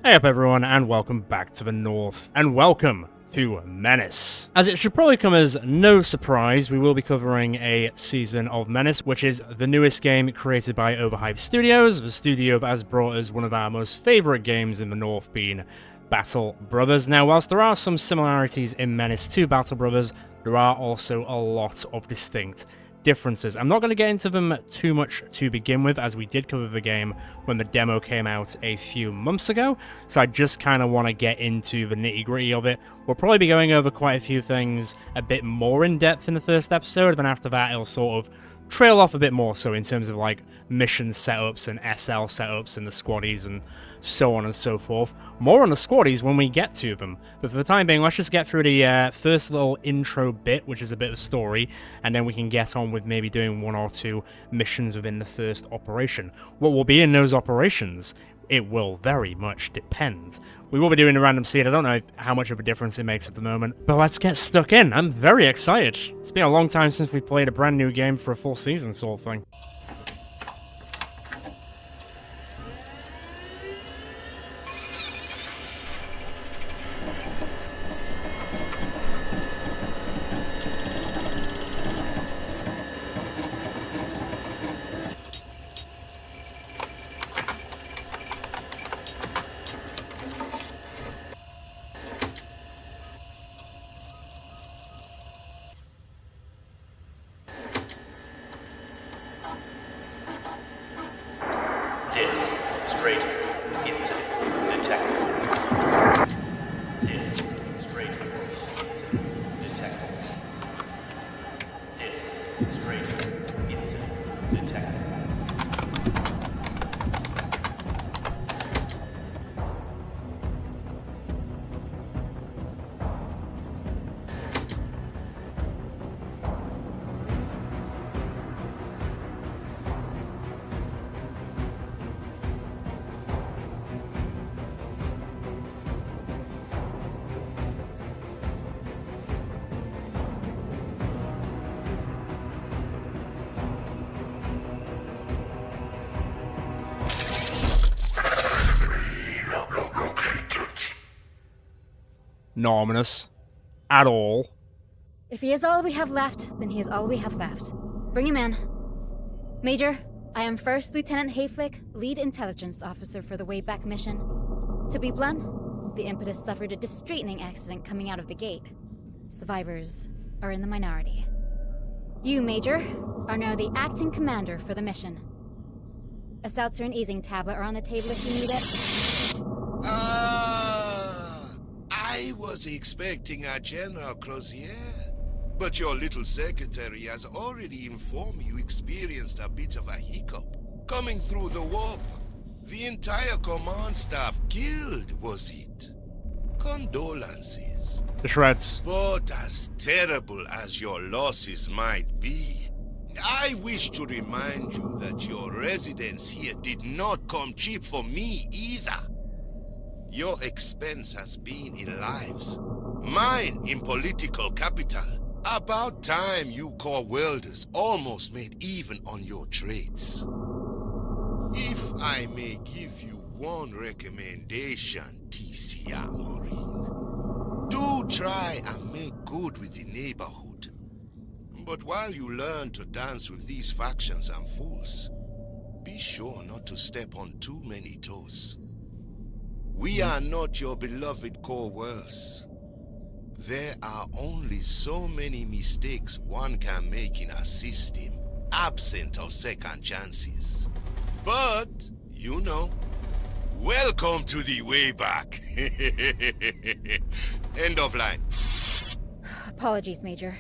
Hey up everyone, and welcome back to the North, and welcome to Menace. As it should probably come as no surprise, we will be covering a season of Menace, which is the newest game created by Overhype Studios, the studio that has brought us one of our most favourite games in the North, being Battle Brothers. Now, whilst there are some similarities in Menace to Battle Brothers, there are also a lot of distinct differences. I'm not going to get into them too much to begin with, as we did cover the game when the demo came out a few months ago, so I just kind of want to get into the nitty-gritty of it. We'll probably be going over quite a few things a bit more in depth in the first episode, and then after that it'll sort of trail off a bit more so in terms of like mission setups and SL setups and the squaddies and so on and so forth. More on the squaddies when we get to them, but for the time being, let's just get through the first little intro bit, which is a bit of story, and then we can get on with maybe doing one or two missions within the first operation. What will be in those operations, it will very much depend. We will be doing a random seed. I don't know how much of a difference it makes at the moment, but let's get stuck in. I'm very excited. It's been a long time since we played a brand new game for a full season sort of thing. Not ominous at all. If he is all we have left, then he is all we have left. Bring him in. Major, I am First Lieutenant Hayflick, Lead Intelligence Officer for the Wayback mission. To be blunt, the impetus suffered a distracting accident coming out of the gate. Survivors are in the minority. You, Major, are now the acting commander for the mission. A seltzer and easing tablet are on the table if you need it. I was expecting a General Crozier, but your little secretary has already informed me you experienced a bit of a hiccup coming through the warp. The entire command staff killed, was it? Condolences. The shreds. But as terrible as your losses might be, I wish to remind you that your residence here did not come cheap for me either. Your expense has been in lives, mine in political capital. About time you core welders almost made even on your trades. If I may give you one recommendation, TCR Marine, do try and make good with the neighborhood. But while you learn to dance with these factions and fools, be sure not to step on too many toes. We are not your beloved core worlds. There are only so many mistakes one can make in a system, absent of second chances. But, you know, welcome to the Wayback. End of line. Apologies, Major.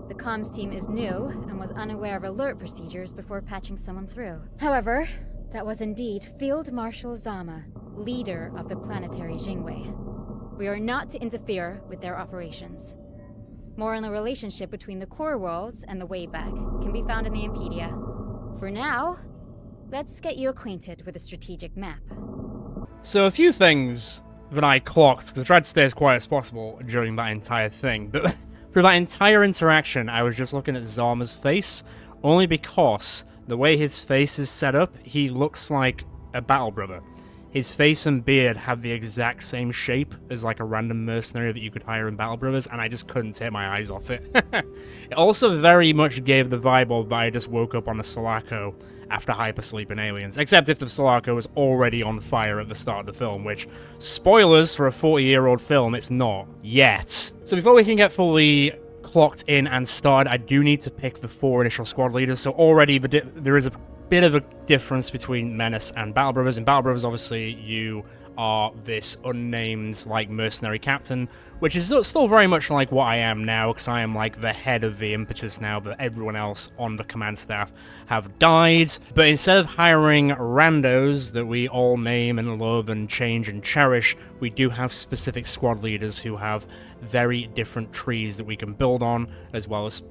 The comms team is new and was unaware of alert procedures before patching someone through. However, that was indeed Field Marshal Zama, leader of the planetary Jingwei. We are not to interfere with their operations. More on the relationship between the core worlds and the Wayback can be found in the Impedia. For now, let's get you acquainted with the strategic map. So a few things that I clocked, because I tried to stay as quiet as possible during that entire thing, but for that entire interaction I was just looking at Zama's face, only because the way his face is set up, he looks like a battle brother. his face and beard have the exact same shape as like a random mercenary that you could hire in Battle Brothers, and I just couldn't take my eyes off it. It also very much gave the vibe of that I just woke up on a Sulaco after hypersleep in Aliens, except if the Sulaco was already on fire at the start of the film, which, spoilers for a 40-year-old film, it's not yet. So before we can get fully clocked in and started, I do need to pick the 4 initial squad leaders, so already there is a bit of a difference between Menace and Battle Brothers. In Battle Brothers, obviously, you are this unnamed, like, mercenary captain, which is still very much like what I am now, because I am, like, the head of the impetus now, but everyone else on the command staff have died. But instead of hiring randos that we all name and love and change and cherish, we do have specific squad leaders who have very different trees that we can build on, as well as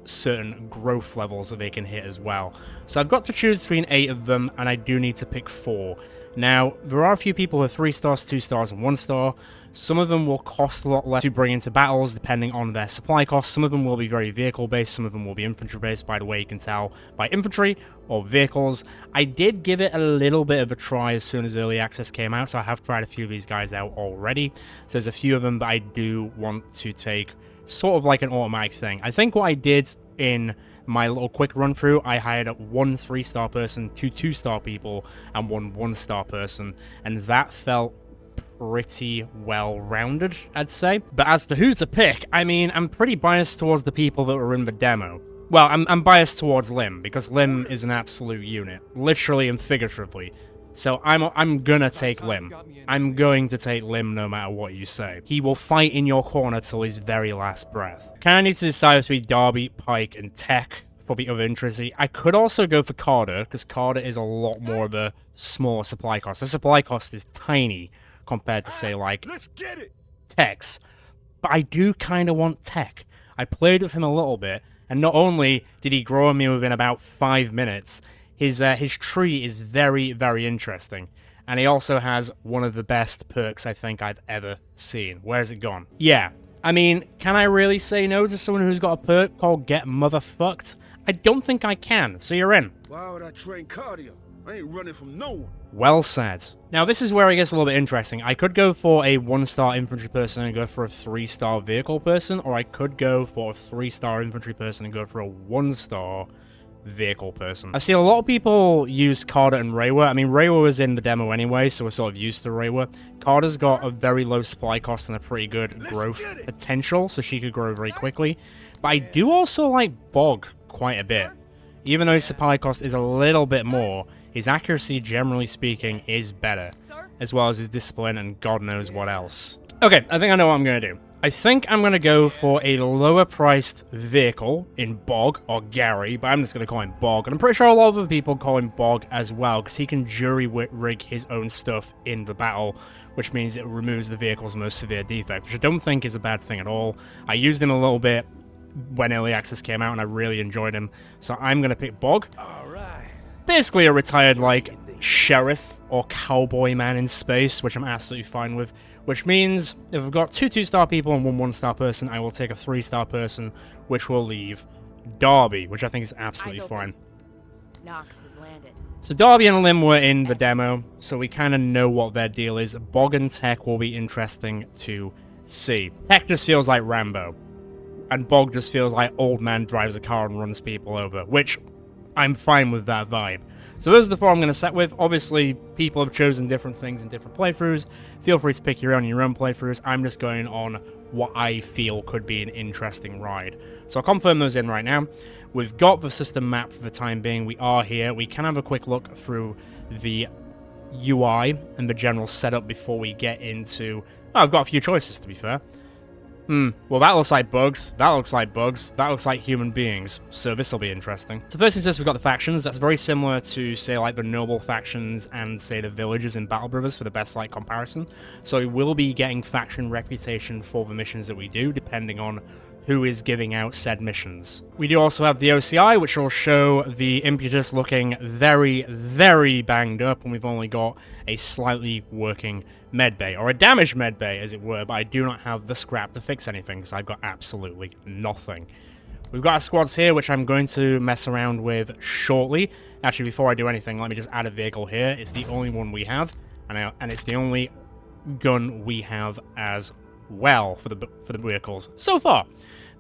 certain growth levels that they can hit as well. So I've got to choose between 8 of them, and I do need to pick 4. Now, there are a few people with 3 stars, 2 stars, and 1 star. Some of them will cost a lot less to bring into battles, depending on their supply costs. Some of them will be very vehicle-based, some of them will be infantry-based, by the way you can tell by infantry or vehicles. I did give it a little bit of a try as soon as early access came out, so I have tried a few of these guys out already. So there's a few of them that I do want to take sort of like an automatic thing. I think what I did in my little quick run through, I hired 1 3-star person, 2 2-star people, and 1 1-star person, and that felt pretty well rounded, I'd say. But as to who to pick, I mean, I'm pretty biased towards the people that were in the demo. Well, I'm biased towards Lim, because Lim is an absolute unit, literally and figuratively. So I'm gonna take Lim. I'm going to take Lim no matter what you say. He will fight in your corner till his very last breath. Kind of need to decide between Darby, Pike, and Tech for the other intricacy. I could also go for Carter, because Carter is a lot more of a smaller supply cost. The supply cost is tiny compared to, say, like, Tech's. But I do kind of want Tech. I played with him a little bit, and not only did he grow on me within about 5 minutes, his tree is very, very interesting. And he also has one of the best perks I think I've ever seen. Where's it gone? Yeah. I mean, can I really say no to someone who's got a perk called Get Motherfucked? I don't think I can, so you're in. Why would I train cardio? I ain't running from no one. Well said. Now, this is where it gets a little bit interesting. I could go for a 1-star infantry person and go for a 3-star vehicle person, or I could go for a 3-star infantry person and go for a 1-star vehicle person. I've seen a lot of people use Carter and Reiwa. I mean, Reiwa was in the demo anyway, so we're sort of used to Reiwa. Carter's got a very low supply cost and a pretty good growth potential, so she could grow very quickly. But I do also like Bog quite a bit. Even though his supply cost is a little bit more, his accuracy, generally speaking, is better, as well as his discipline and God knows what else. Okay, I think I know what I'm going to do. I think I'm going to go for a lower-priced vehicle in Bog, or Gary, but I'm just going to call him Bog. And I'm pretty sure a lot of other people call him Bog as well, because he can jury-rig his own stuff in the battle, which means it removes the vehicle's most severe defect, which I don't think is a bad thing at all. I used him a little bit when Early Access came out, and I really enjoyed him, so I'm going to pick Bog. Basically a retired, like, sheriff or cowboy man in space, which I'm absolutely fine with. Which means, if I've got 2 2-star people and 1 1-star person, I will take a 3-star person, which will leave Darby, which I think is absolutely fine. Nox has landed. So Darby and Lim were in the demo, so we kind of know what their deal is. Bog and Tech will be interesting to see. Tech just feels like Rambo, and Bog just feels like old man drives a car and runs people over, which I'm fine with that vibe. So those are the 4 I'm going to set with. Obviously, people have chosen different things in different playthroughs. Feel free to pick your own playthroughs. I'm just going on what I feel could be an interesting ride. So I'll confirm those in right now. We've got the system map for the time being. We are here. We can have a quick look through the UI and the general setup before we get into... Oh, I've got a few choices, to be fair. Well, that looks like bugs, that looks like bugs, that looks like human beings, so this'll be interesting. So first things first, we've got the factions. That's very similar to, say, like, the noble factions and, say, the villages in Battle Brothers for the best, like, comparison. So we will be getting faction reputation for the missions that we do, depending on who is giving out said missions. We do also have the OCI, which will show the Impetus looking very, very banged up, and we've only got a slightly working medbay, or a damaged medbay, as it were, but I do not have the scrap to fix anything, because I've got absolutely nothing. We've got our squads here, which I'm going to mess around with shortly. Actually, before I do anything, let me just add a vehicle here. It's the only one we have. and it's the only gun we have as well for the vehicles so far.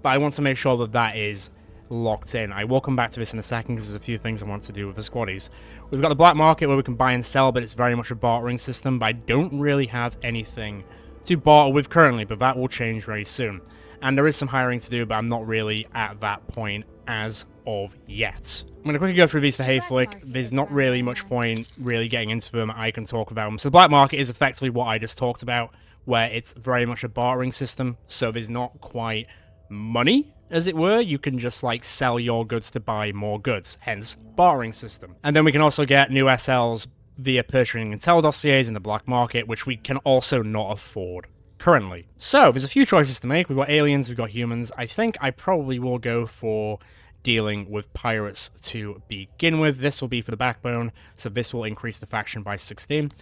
But I want to make sure that that is locked in. I will come back to this in a second because there's a few things I want to do with the squaddies. We've got the black market where we can buy and sell, but it's very much a bartering system, but I don't really have anything to barter with currently, but that will change very soon. And there is some hiring to do, but I'm not really at that point as of yet. I'm going to quickly go through these for Hayflick. There's not really much point really getting into them. I can talk about them. So the black market is effectively what I just talked about, where it's very much a bartering system, so there's not quite money, as it were. You can just like sell your goods to buy more goods, hence bartering system. And then we can also get new SLs via purchasing intel dossiers in the black market, which we can also not afford currently. So there's a few choices to make. We've got aliens, we've got humans. I think I probably will go for dealing with pirates to begin with. This will be for the backbone, so this will increase the faction by 16.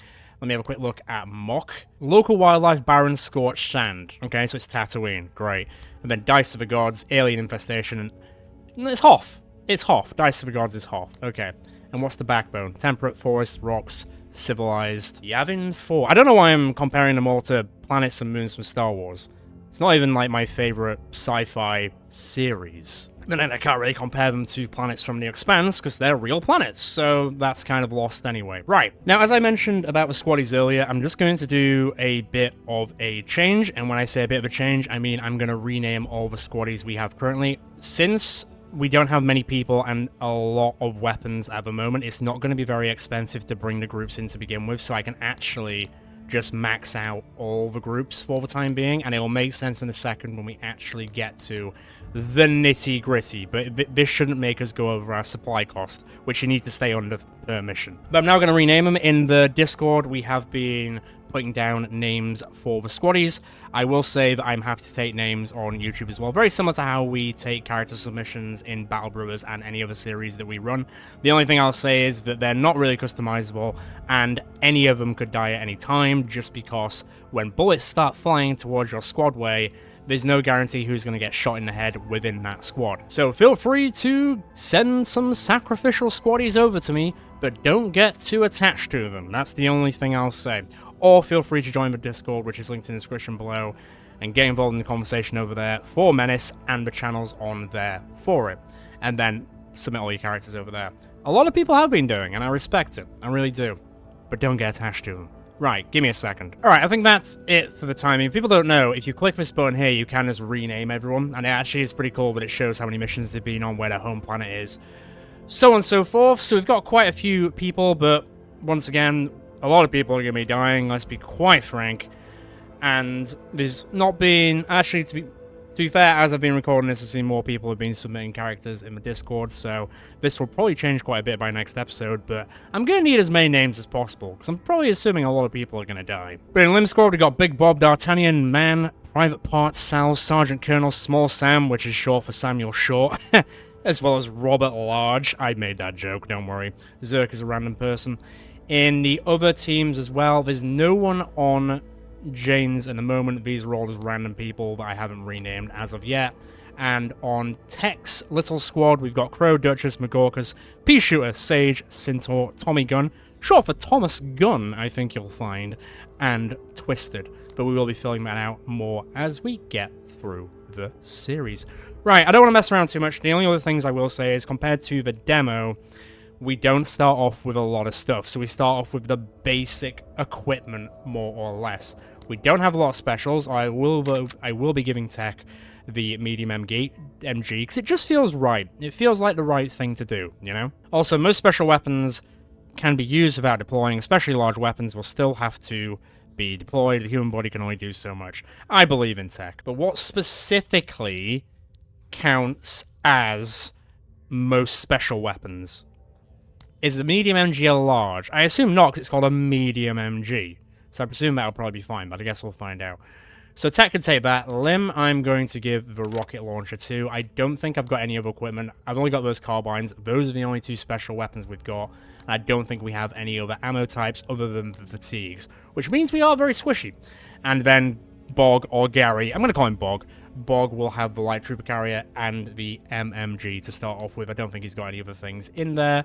Let me have a quick look at Mock. Local wildlife, barren, scorched sand. Okay, so it's Tatooine. Great. And then Dice of the Gods, alien infestation, and it's Hoth. It's Hoth. Dice of the Gods is Hoth. Okay. And what's the backbone? Temperate, forest, rocks, civilized. Yavin 4. I don't know why I'm comparing them all to planets and moons from Star Wars. It's not even like my favorite sci-fi series. Then I can't really compare them to planets from The Expanse because they're real planets, so that's kind of lost anyway. Right, now as I mentioned about the squaddies earlier, I'm just going to do a bit of a change, and when I say a bit of a change, I mean I'm going to rename all the squaddies we have currently. Since we don't have many people and a lot of weapons at the moment, it's not going to be very expensive to bring the groups in to begin with, so I can actually just max out all the groups for the time being, and it will make sense in a second when we actually get to the nitty-gritty, but this shouldn't make us go over our supply cost, which you need to stay under permission. But I'm now going to rename them. In the Discord, we have been putting down names for the squaddies. I will say that I'm happy to take names on YouTube as well, very similar to how we take character submissions in Battle Brothers and any other series that we run. The only thing I'll say is that they're not really customizable, and any of them could die at any time, just because when bullets start flying towards your squad way, there's no guarantee who's going to get shot in the head within that squad. So feel free to send some sacrificial squaddies over to me, but don't get too attached to them. That's the only thing I'll say. Or feel free to join the Discord, which is linked in the description below, and get involved in the conversation over there for Menace, and the channel's on there for it. And then submit all your characters over there. A lot of people have been doing, and I respect it. I really do. But don't get attached to them. Right, give me a second. Alright, I think that's it for the timing. If people don't know, if you click this button here, you can just rename everyone, and it actually is pretty cool that it shows how many missions they've been on, where their home planet is, so on and so forth. So we've got quite a few people, but once again, a lot of people are going to be dying, let's be quite frank. And there's not been... Actually, to be fair, as I've been recording this, I've seen more people have been submitting characters in the Discord, so this will probably change quite a bit by next episode, but I'm going to need as many names as possible, because I'm probably assuming a lot of people are going to die. But in Limb Squad, we've got Big Bob, D'Artagnan, Man, Private Parts, Sal, Sergeant Colonel, Small Sam, which is short for Samuel Short, as well as Robert Large. I made that joke, don't worry. Zerk is a random person. In the other teams as well, there's no one on Jane's at the moment. These are all just random people that I haven't renamed as of yet. And on Tech's little squad, we've got Crow, Duchess, McGorkus, Pea-Shooter, Sage, Centaur, Tommy Gun, short for Thomas Gunn, I think you'll find, and Twisted. But we will be filling that out more as we get through the series. Right, I don't want to mess around too much. The only other things I will say is, compared to the demo, we don't start off with a lot of stuff. So we start off with the basic equipment, more or less. We don't have a lot of specials. I will be giving Tech the medium MG, because it just feels right. It feels like the right thing to do, you know? Also, most special weapons can be used without deploying, especially large weapons will still have to be deployed. The human body can only do so much. I believe in Tech. But what specifically counts as most special weapons? Is the medium MG a large? I assume not, because it's called a medium MG. So I presume that'll probably be fine, but I guess we'll find out. So Tech can take that. Lim, I'm going to give the rocket launcher to. I don't think I've got any other equipment. I've only got those carbines. Those are the only two special weapons we've got. I don't think we have any other ammo types other than the fatigues, which means we are very squishy. And then Bog or Gary, I'm going to call him Bog. Bog will have the light trooper carrier and the MMG to start off with. I don't think he's got any other things in there.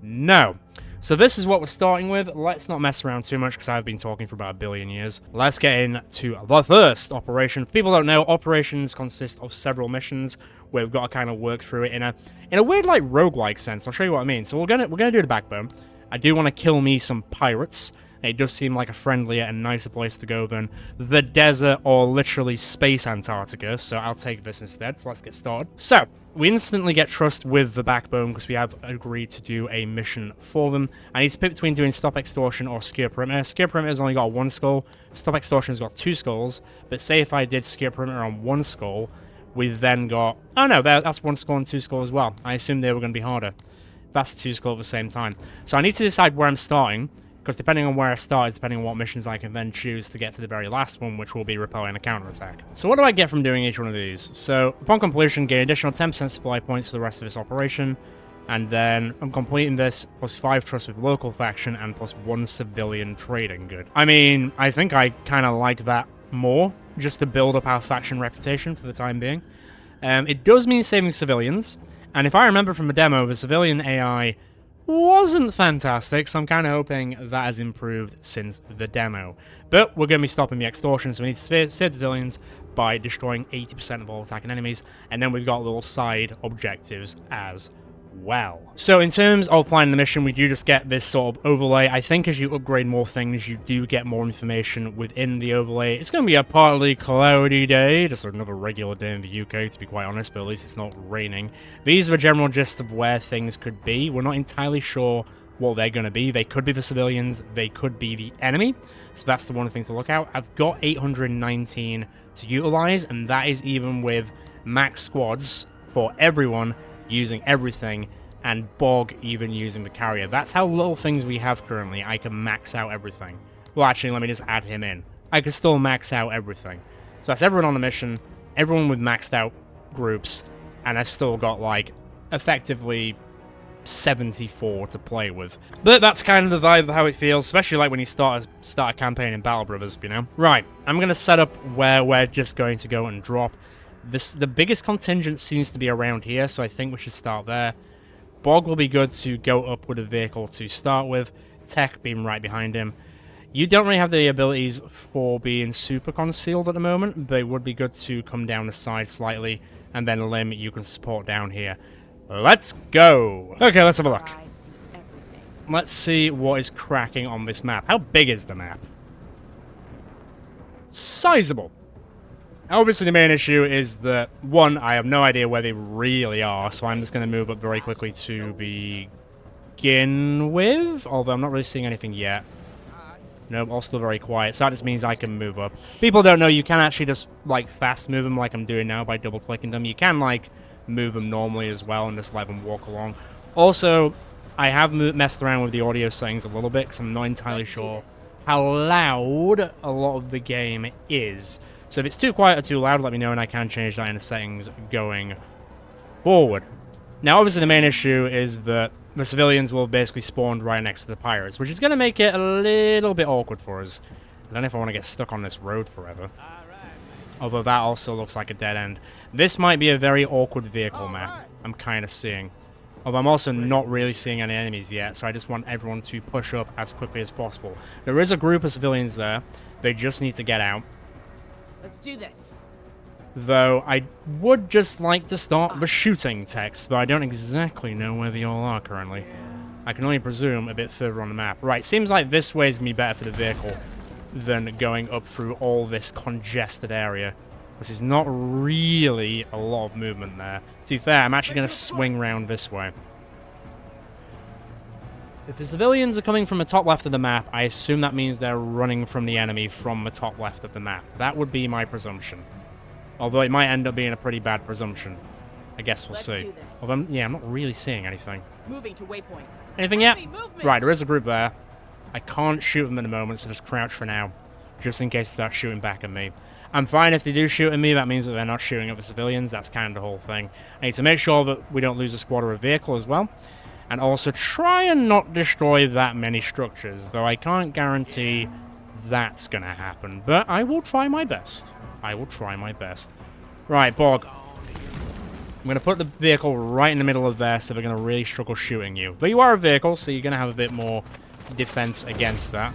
No. So this is what we're starting with. Let's not mess around too much because I've been talking for about 1 billion years. Let's get into the first operation. If people don't know, operations consist of several missions where we've got to kind of work through it in a weird like roguelike sense. I'll show you what I mean. So we're gonna do the backbone. I do want to kill me some pirates. It does seem like a friendlier and nicer place to go than the desert or literally space Antarctica, so I'll take this instead. So let's get started. So, we instantly get trust with the backbone because we have agreed to do a mission for them. I need to pick between doing Stop Extortion or Secure Perimeter. Secure Perimeter's only got 1 skull. Stop Extortion's got 2 skulls. But say if I did Secure Perimeter on 1 skull, we've then got... Oh no, that's 1 skull and 2 skull as well. I assumed they were going to be harder. That's 2 skull at the same time. So I need to decide where I'm starting, because depending on where I start is depending on what missions I can then choose to get to the very last one, which will be repelling a counterattack. So what do I get from doing each one of these? So upon completion, gain additional 10% supply points for the rest of this operation, and then I'm completing this plus 5 trust with local faction and plus 1 civilian trading good. I mean, I think I kind of like that more, just to build up our faction reputation for the time being. It does mean saving civilians, and if I remember from the demo, the civilian AI wasn't fantastic, so I'm kind of hoping that has improved since the demo. But we're going to be stopping the extortion, so we need to save civilians by destroying 80% of all attacking enemies, and then we've got little side objectives as well. So in terms of planning the mission, we do just get this sort of overlay. I think as you upgrade more things, you do get more information within the overlay. It's going to be a partly cloudy day, just another regular day in the UK, to be quite honest, but at least it's not raining. These are the general gist of where things could be. We're not entirely sure what they're going to be. They could be the civilians, they could be the enemy, so that's the one thing to look out. I've got 819 to utilize, and that is even with max squads for everyone using everything, and Bog even using the carrier. That's how little things we have currently. I can max out everything. Well, actually, let me just add him in. I can still max out everything. So that's everyone on the mission, everyone with maxed out groups, and I've still got, like, effectively 74 to play with. But that's kind of the vibe of how it feels, especially like when you start a campaign in Battle Brothers, you know? Right, I'm going to set up where we're just going to go and drop. The biggest contingent seems to be around here, so I think we should start there. Bog will be good to go up with a vehicle to start with. Tech being right behind him. You don't really have the abilities for being super concealed at the moment, but it would be good to come down the side slightly, and then Lim, you can support down here. Let's go! Okay, let's have a look. Let's see what is cracking on this map. How big is the map? Sizable. Obviously, the main issue is that, one, I have no idea where they really are, so I'm just going to move up very quickly to begin with, although I'm not really seeing anything yet. Nope, all still very quiet, so that just means I can move up. People don't know, you can actually just, like, fast move them like I'm doing now by double-clicking them. You can, like, move them normally as well and just let them walk along. Also, I have messed around with the audio settings a little bit, because I'm not entirely sure how loud a lot of the game is. So if it's too quiet or too loud, let me know, and I can change that in the settings going forward. Now, obviously, the main issue is that the civilians will basically spawn right next to the pirates, which is going to make it a little bit awkward for us. I don't know if I want to get stuck on this road forever. Although that also looks like a dead end. This might be a very awkward vehicle map, I'm kind of seeing. Although I'm also not really seeing any enemies yet, so I just want everyone to push up as quickly as possible. There is a group of civilians there. They just need to get out. Let's do this. Though I would just like to start the shooting text, but I don't exactly know where they all are currently. I can only presume a bit further on the map. Right, seems like this way is going to be better for the vehicle than going up through all this congested area. This is not really a lot of movement there. To be fair, I'm actually going to swing around this way. If the civilians are coming from the top left of the map, I assume that means they're running from the enemy from the top left of the map. That would be my presumption. Although it might end up being a pretty bad presumption. I guess we'll see. Although, yeah, I'm not really seeing anything. Moving to waypoint. Anything yet? Right, there is a group there. I can't shoot them at the moment, so just crouch for now. Just in case they start shooting back at me. I'm fine if they do shoot at me, that means that they're not shooting at the civilians. That's kind of the whole thing. I need to make sure that we don't lose a squad or a vehicle as well. And also try and not destroy that many structures, though I can't guarantee that's going to happen. But I will try my best. I will try my best. Right, Bog. I'm going to put the vehicle right in the middle of there, so they're going to really struggle shooting you. But you are a vehicle, so you're going to have a bit more defense against that.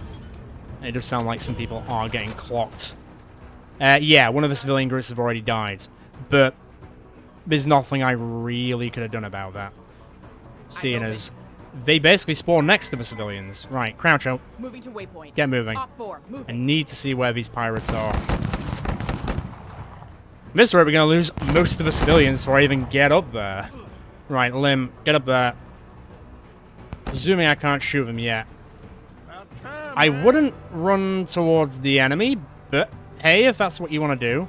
And it does sound like some people are getting clocked. Yeah, one of the civilian groups have already died. But there's nothing I really could have done about that. Seeing as they basically spawn next to the civilians. Right, crouch out. Moving to waypoint. Get moving. Op 4, moving. I need to see where these pirates are. This rate, we're going to lose most of the civilians before I even get up there. Right, Lim, get up there. Presuming I can't shoot them yet. I wouldn't run towards the enemy, but hey, if that's what you want to do.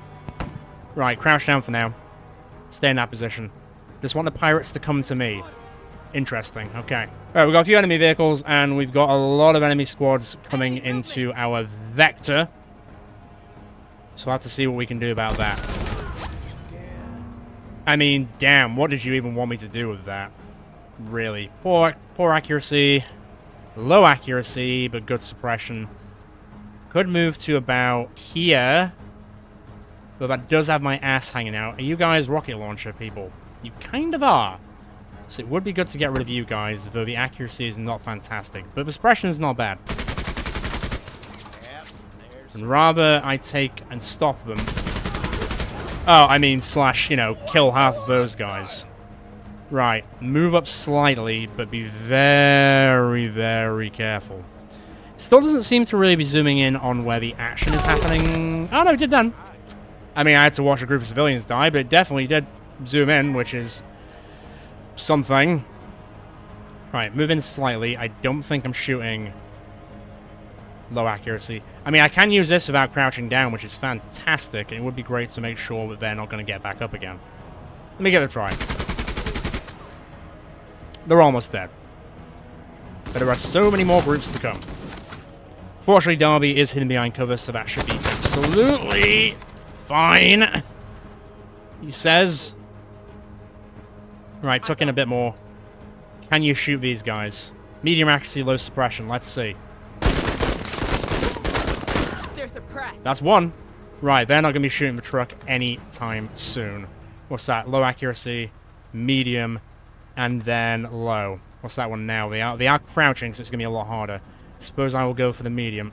Right, crouch down for now. Stay in that position. Just want the pirates to come to me. Interesting, okay. Alright, we've got a few enemy vehicles, and we've got a lot of enemy squads coming into our vector. So we'll have to see what we can do about that. I mean, damn, what did you even want me to do with that? Really. Poor accuracy. Low accuracy, but good suppression. Could move to about here. But that does have my ass hanging out. Are you guys rocket launcher people? You kind of are. So it would be good to get rid of you guys, though the accuracy is not fantastic. But the suppression is not bad. And rather I take and stop them. Oh, I mean, slash, you know, kill half of those guys. Right, move up slightly, but be very, very careful. Still doesn't seem to really be zooming in on where the action is happening. Oh, no, it did then. I mean, I had to watch a group of civilians die, but it definitely did zoom in, which is something. Right, move in slightly. I don't think I'm shooting low accuracy. I mean, I can use this without crouching down, which is fantastic, and it would be great to make sure that they're not going to get back up again. Let me give it a try. They're almost dead. But there are so many more groups to come. Fortunately, Darby is hidden behind cover, so that should be absolutely fine. He says. Right, tuck in a bit more. Can you shoot these guys? Medium accuracy, low suppression. Let's see. They're suppressed. That's one. Right, they're not going to be shooting the truck anytime soon. What's that? Low accuracy, medium, and then low. What's that one now? They are crouching, so it's going to be a lot harder. Suppose I will go for the medium.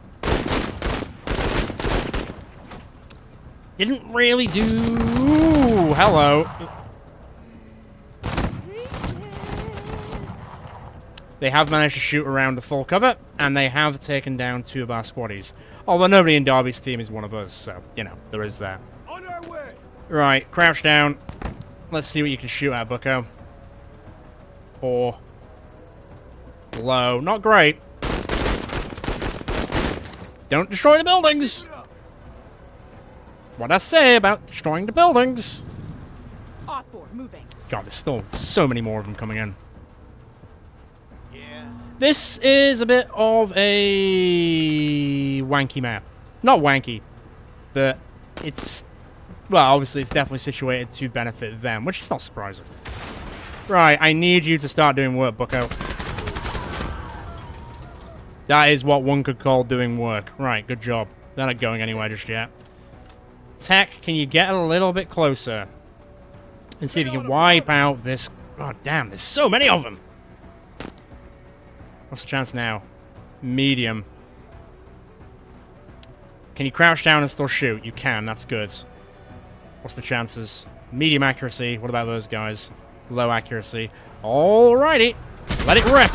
Didn't really do... Ooh, hello. They have managed to shoot around the full cover, and they have taken down 2 of our squaddies. Although nobody in Darby's team is one of us, so, you know, there is that. On our way. Right, crouch down. Let's see what you can shoot at, bucko. Poor. Low. Not great. Don't destroy the buildings! What'd I say about destroying the buildings? Op 4, moving. God, there's still so many more of them coming in. This is a bit of a wanky map. Not wanky, but it's... Well, obviously it's definitely situated to benefit them, which is not surprising. Right, I need you to start doing work, bucko. That is what one could call doing work. Right, good job. They're not going anywhere just yet. Tech, can you get a little bit closer? And see if you can wipe out this... God damn, there's so many of them! What's the chance now? Medium. Can you crouch down and still shoot? You can, that's good. What's the chances? Medium accuracy. What about those guys? Low accuracy. Alrighty. Let it rip.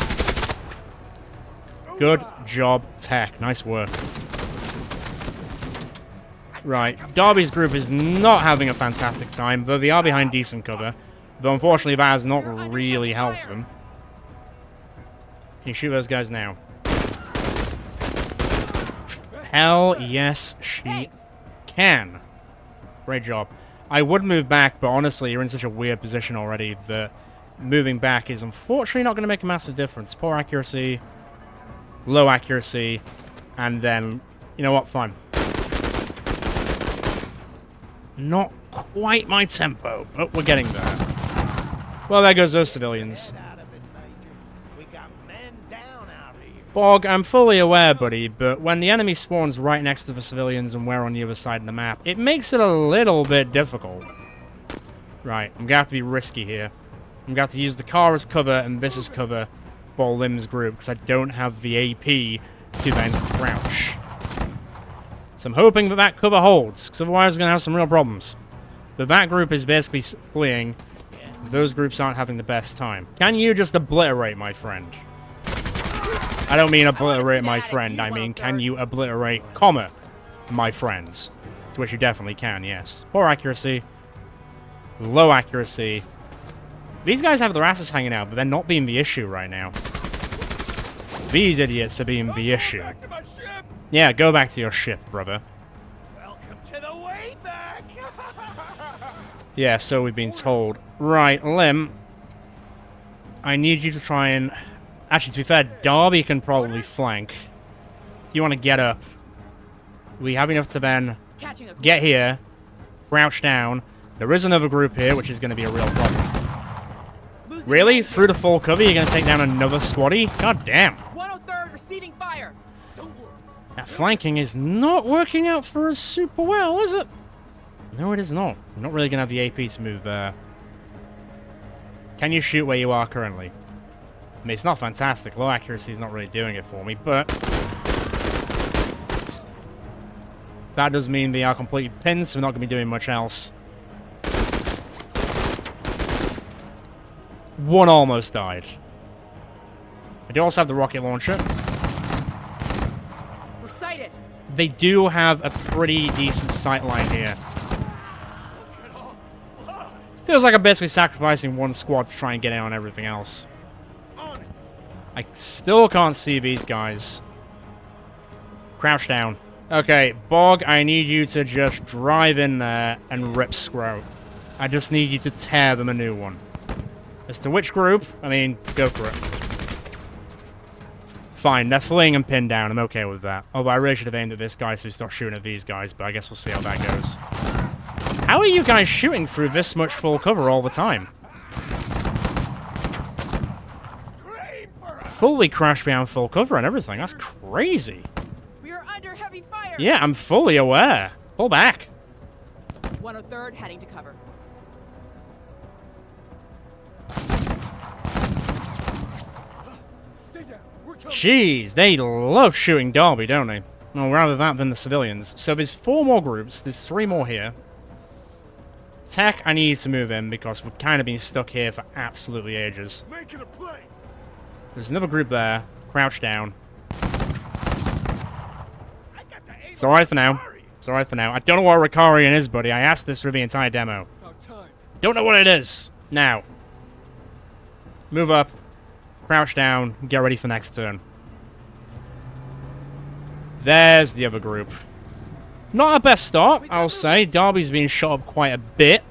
Good job, Tech. Nice work. Right. Darby's group is not having a fantastic time, though they are behind decent cover. Though unfortunately that has not really helped them. Can you shoot those guys now? Hell yes, she can. Great job. I would move back, but honestly, you're in such a weird position already that moving back is unfortunately not going to make a massive difference. Poor accuracy, low accuracy, and then, you know what, fine. Not quite my tempo, but we're getting there. Well, there goes those civilians. Bog, I'm fully aware, buddy, but when the enemy spawns right next to the civilians and we're on the other side of the map, it makes it a little bit difficult. Right, I'm gonna have to be risky here. I'm gonna have to use the car as cover and this as cover for Lim's group, because I don't have the AP to then crouch. So I'm hoping that that cover holds, because otherwise we're gonna have some real problems. But that group is basically fleeing. Those groups aren't having the best time. Can you just obliterate my friend? I don't mean obliterate my friend, I mean can you obliterate, comma, my friends? To which you definitely can, yes. Poor accuracy. Low accuracy. These guys have their asses hanging out, but they're not being the issue right now. These idiots are being the issue. Back to my ship. Yeah, go back to your ship, brother. Welcome to the Wayback. Yeah, so we've been told. Right, Lim. I need you to try and... Actually, to be fair, Darby can probably flank. If you want to get up. We have enough to then Catching a get here, crouch down. There is another group here, which is going to be a real problem. losing Really? one. Through the full cover, you're going to take down another squaddy? God damn. 103rd receiving fire. Don't worry. That flanking is not working out for us super well, is it? No, it is not. I'm not really going to have the AP to move there. Can you shoot where you are currently? I mean, it's not fantastic. Low accuracy is not really doing it for me, but... that does mean they are completely pinned, so we're not going to be doing much else. One almost died. I do also have the rocket launcher. We're sighted. They do have a pretty decent sight line here. Feels like I'm basically sacrificing one squad to try and get in on everything else. On it. I still can't see these guys. Crouch down. Okay, Bog, I need you to just drive in there and rip Scroat. I just need you to tear them a new one. As to which group, I mean, go for it. Fine, they're fleeing and pinned down. I'm okay with that. Although I really should have aimed at this guy so we start shooting at these guys, but I guess we'll see how that goes. How are you guys shooting through this much full cover all the time? Fully crash behind full cover and everything. That's crazy. We are under heavy fire. Yeah, I'm fully aware. Pull back. 103rd heading to cover. Stay down. We're coming. Jeez, they love shooting Derby, don't they? Well, rather that than the civilians. So there's 4 more groups. There's 3 more here. Tech, I need to move in because we've kind of been stuck here for absolutely ages. Making a play. There's another group there. Crouch down. I got the aim. It's alright for now. It's alright for now. I don't know what Ricarian is, buddy. I asked this for the entire demo. About time. Don't know what it is. Now. Move up. Crouch down. Get ready for next turn. There's the other group. Not our best start, I'll say. Derby's been shot up quite a bit.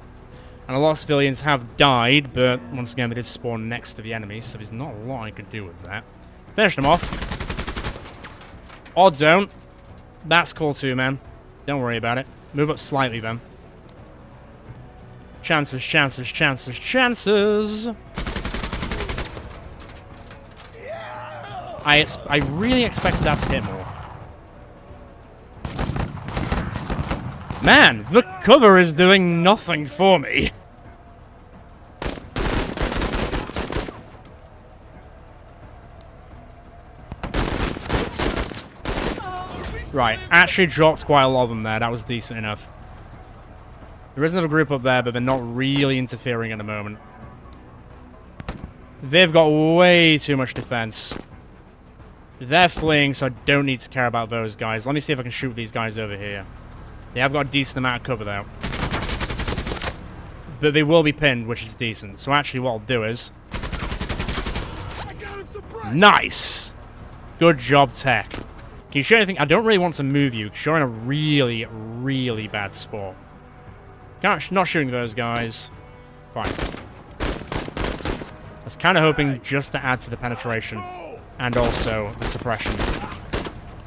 And a lot of civilians have died, but once again, they did spawn next to the enemy, so there's not a lot I could do with that. Finish them off. Odd zone. That's cool too, man. Don't worry about it. Move up slightly, then. Chances, chances, chances, chances. I really expected that to hit more. Man, the cover is doing nothing for me. Right, actually dropped quite a lot of them there. That was decent enough. There is another group up there, but they're not really interfering at the moment. They've got way too much defense. They're fleeing, so I don't need to care about those guys. Let me see if I can shoot these guys over here. They have got a decent amount of cover, though. But they will be pinned, which is decent. So actually what I'll do is... Nice! Good job, Tech. Can you shoot anything? I don't really want to move you, because you're in a really, really bad spot. Not shooting those guys. Fine. I was kind of hoping just to add to the penetration. And also the suppression.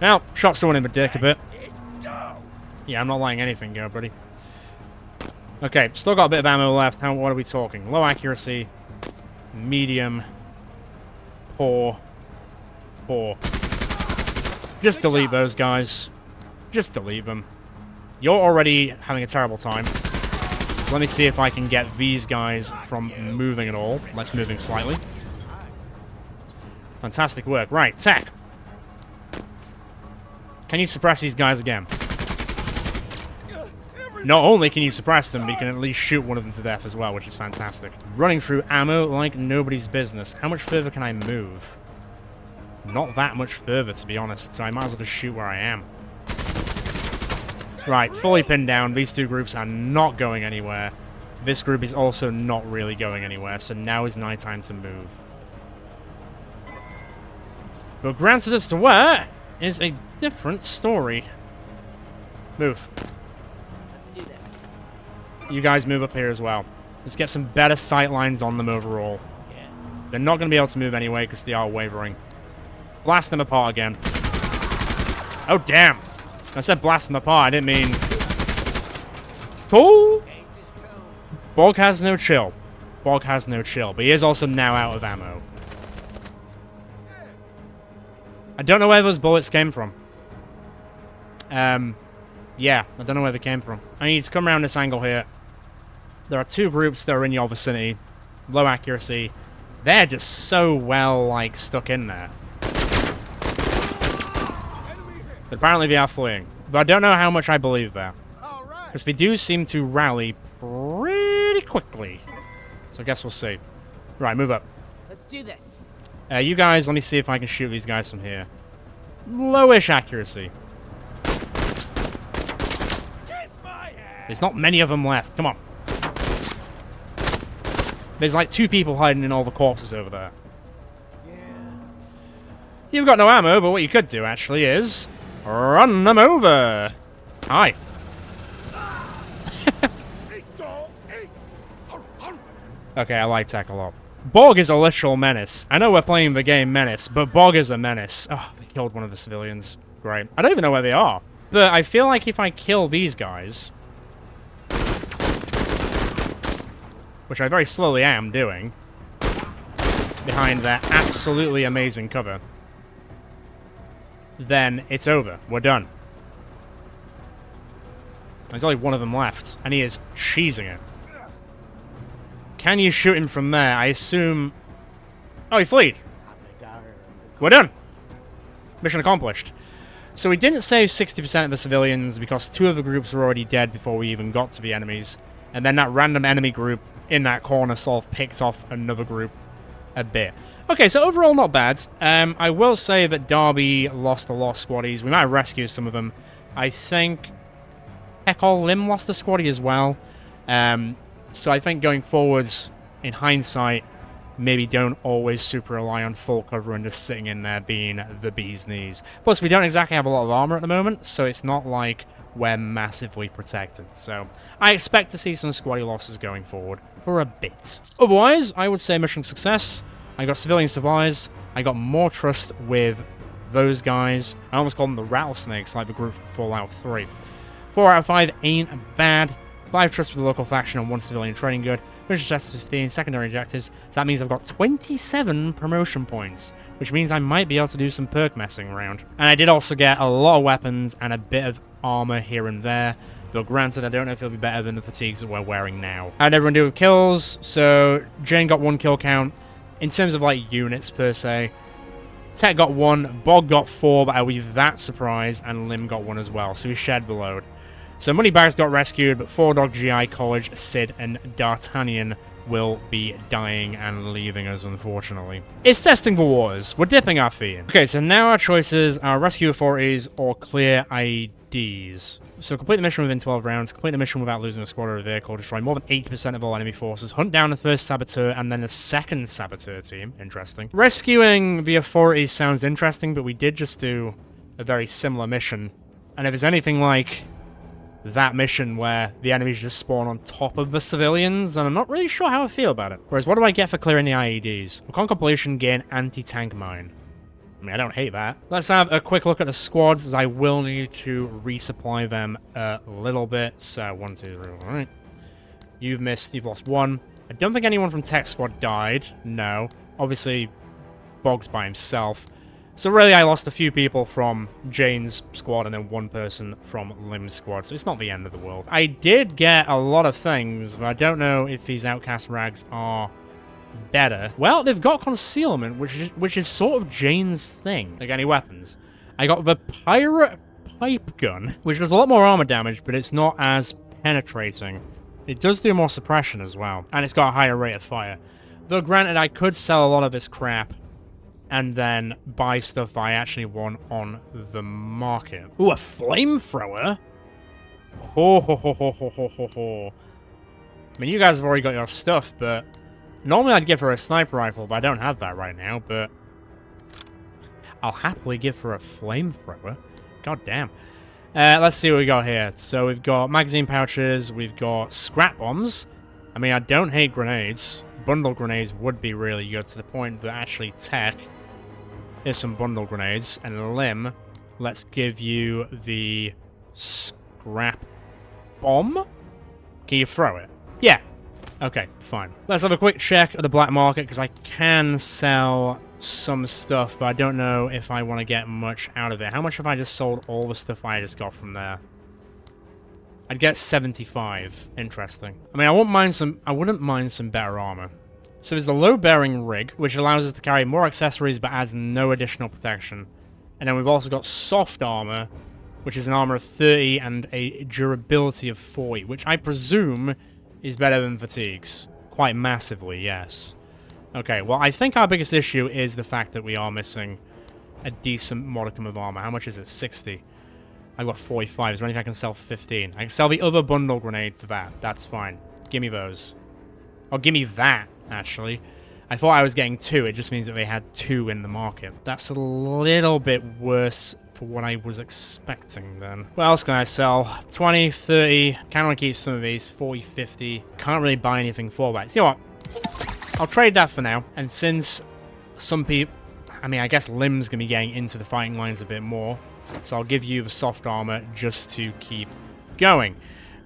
Now, shot someone in the dick a bit. Yeah, I'm not letting anything go, buddy. Okay, still got a bit of ammo left. What are we talking? Low accuracy. Medium. Poor. Poor. Just delete those guys. Just delete them. You're already having a terrible time. So let me see if I can get these guys from moving at all. Let's moving slightly. Fantastic work. Right, tech. Can you suppress these guys again? Not only can you suppress them, but you can at least shoot one of them to death as well, which is fantastic. Running through ammo like nobody's business. How much further can I move? Not that much further, to be honest, so I might as well just shoot where I am. Right, fully pinned down. These two groups are not going anywhere. This group is also not really going anywhere, so now is my time to move. But granted as to where is a different story. Move. Let's do this. You guys move up here as well. Let's get some better sight lines on them overall. They're not going to be able to move anyway because they are wavering. Blast them apart again. Oh, damn. I said blast them apart. I didn't mean... Cool. Bog has no chill. Bog has no chill. But he is also now out of ammo. I don't know where those bullets came from. Yeah, I don't know where they came from. I need to come around this angle here. There are two groups that are in your vicinity. Low accuracy. They're just so well, like, stuck in there. But apparently they are fleeing. But I don't know how much I believe that. Because they do seem to rally pretty quickly. So I guess we'll see. Right, move up. Let's do this. You guys, let me see if I can shoot these guys from here. Lowish accuracy. There's not many of them left. Come on. There's like two people hiding in all the corpses over there. You've got no ammo, but what you could do, actually, is... run them over! Hi. Okay, I like tech a lot. Bog is a literal menace. I know we're playing the game Menace, but Bog is a menace. Oh, they killed one of the civilians. Great. I don't even know where they are. But I feel like if I kill these guys... which I very slowly am doing... behind their absolutely amazing cover... then it's over. We're done. There's only one of them left, and he is cheesing it. Can you shoot him from there? I assume... Oh, he fled. We're done. Mission accomplished. So we didn't save 60% of the civilians because two of the groups were already dead before we even got to the enemies. And then that random enemy group in that corner sort of picked off another group a bit. Okay, so overall not bad. I will say that Derby lost a lot of squaddies. We might have rescued some of them. I think Ekol Lim lost a squaddie as well. So I think going forwards, in hindsight, maybe don't always super rely on full cover and just sitting in there being the bee's knees. Plus, we don't exactly have a lot of armor at the moment, so it's not like we're massively protected. So I expect to see some squaddie losses going forward for a bit. Otherwise, I would say mission success. I got civilian supplies. I got more trust with those guys. I almost call them the rattlesnakes, like the group from Fallout 3. 4 out of 5 ain't bad. 5 trust with the local faction and 1 civilian training good. Mission success 15 secondary objectives. So that means I've got 27 promotion points, which means I might be able to do some perk messing around. And I did also get a lot of weapons and a bit of armor here and there. But granted, I don't know if it'll be better than the fatigues that we're wearing now. How'd everyone do with kills? So Jane got 1 kill count. In terms of, like, units, per se, Tech got 1, Bog got 4, but I was that surprised, and Lim got 1 as well, so we shared the load. So Moneybags got rescued, but 4-Dog, GI, College, Sid, and D'Artagnan will be dying and leaving us, unfortunately. It's testing the waters. We're dipping our feet in. Okay, so now our choices are rescue authorities or clear IDs. So complete the mission within 12 rounds, complete the mission without losing a squad or a vehicle, destroy more than 80% of all enemy forces, hunt down the first Saboteur and then the second Saboteur team. Interesting. Rescuing the authorities sounds interesting, but we did just do a very similar mission. And if it's anything like that mission where the enemies just spawn on top of the civilians, and I'm not really sure how I feel about it. Whereas, what do I get for clearing the IEDs? Upon completion, gain anti-tank mine. I mean, I don't hate that. Let's have a quick look at the squads, as I will need to resupply them a little bit. So, 1, 2, 3, alright. You've missed, you've lost 1. I don't think anyone from Tech Squad died. No. Obviously, Bog's by himself. So really, I lost a few people from Jane's squad and then one person from Lim's squad, so it's not the end of the world. I did get a lot of things, but I don't know if these outcast rags are better. Well, they've got concealment, which is sort of Jane's thing. Like, any weapons. I got the pirate pipe gun, which does a lot more armor damage, but it's not as penetrating. It does do more suppression as well, and it's got a higher rate of fire. Though granted, I could sell a lot of this crap and then buy stuff I actually want on the market. Ooh, a flamethrower? Ho ho ho ho ho ho ho ho. I mean, you guys have already got your stuff, but normally I'd give her a sniper rifle, but I don't have that right now, but I'll happily give her a flamethrower. God damn. Let's see what we got here. So we've got magazine pouches, we've got scrap bombs. I mean, I don't hate grenades. Bundle grenades would be really good to the point that actually tech. Here's some bundle grenades. And Lim, let's give you the scrap bomb. Can you throw it? Yeah. Okay, fine. Let's have a quick check of the black market, because I can sell some stuff, but I don't know if I want to get much out of it. How much if I just sold all the stuff I just got from there? I'd get 75. Interesting. I mean, I wouldn't mind some better armor. So there's the low-bearing rig, which allows us to carry more accessories but adds no additional protection. And then we've also got soft armor, which is an armor of 30 and a durability of 40, which I presume is better than fatigues. Quite massively, yes. Okay, well, I think our biggest issue is the fact that we are missing a decent modicum of armor. How much is it? 60. I've got 45. Is there anything I can sell for 15? I can sell the other bundle grenade for that. That's fine. Give me those. Or give me that, actually. I thought I was getting 2. It just means that they had 2 in the market. That's a little bit worse for what I was expecting then. What else can I sell? 20, 30. Can only keep some of these. 40, 50. Can't really buy anything for that. You know what? I'll trade that for now. And since some people... I mean, I guess Lim's going to be getting into the fighting lines a bit more. So I'll give you the soft armor just to keep going.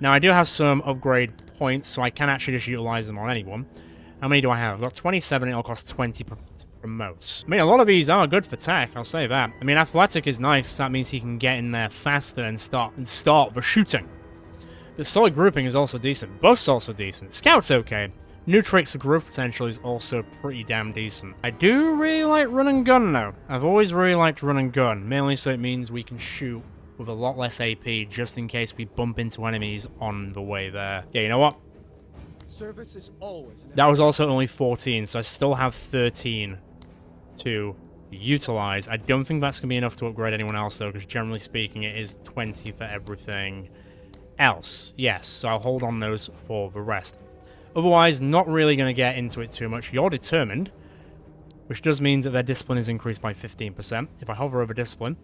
Now, I do have some upgrade points, so I can actually just utilize them on anyone. How many do I have? I've got 27, it'll cost 20 to promote. I mean, a lot of these are good for tech, I'll say that. I mean, athletic is nice. That means he can get in there faster and start the shooting. The solid grouping is also decent. Buff's also decent. Scout's okay. New tricks of growth potential is also pretty damn decent. I do really like run and gun though. I've always really liked run and gun, mainly so it means we can shoot with a lot less AP just in case we bump into enemies on the way there. Yeah, you know what? Service is always That was also only 14, so I still have 13 to utilize. I don't think that's going to be enough to upgrade anyone else though, because generally speaking it is 20 for everything else. Yes, so I'll hold on those for the rest. Otherwise, not really going to get into it too much. You're determined, which does mean that their discipline is increased by 15%. If I hover over discipline,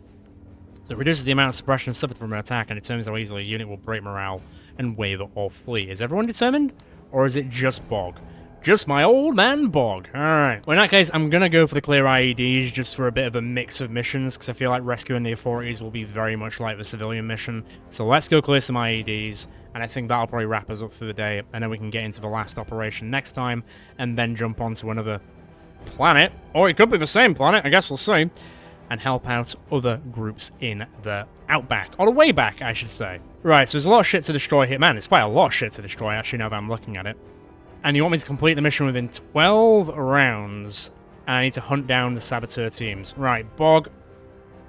it reduces the amount of suppression suffered from an attack and determines how easily a unit will break morale and waver or flee. Is everyone determined? Or is it just Bog? Just my old man Bog. Alright. Well, in that case, I'm going to go for the clear IEDs just for a bit of a mix of missions, because I feel like rescuing the authorities will be very much like the civilian mission. So let's go clear some IEDs. And I think that'll probably wrap us up for the day, and then we can get into the last operation next time, and then jump onto another planet, or it could be the same planet, I guess we'll see, and help out other groups in the Outback, or the Wayback, I should say. Right, so there's a lot of shit to destroy here. Man, there's quite a lot of shit to destroy, actually, now that I'm looking at it. And you want me to complete the mission within 12 rounds, and I need to hunt down the Saboteur teams. Right, Bog,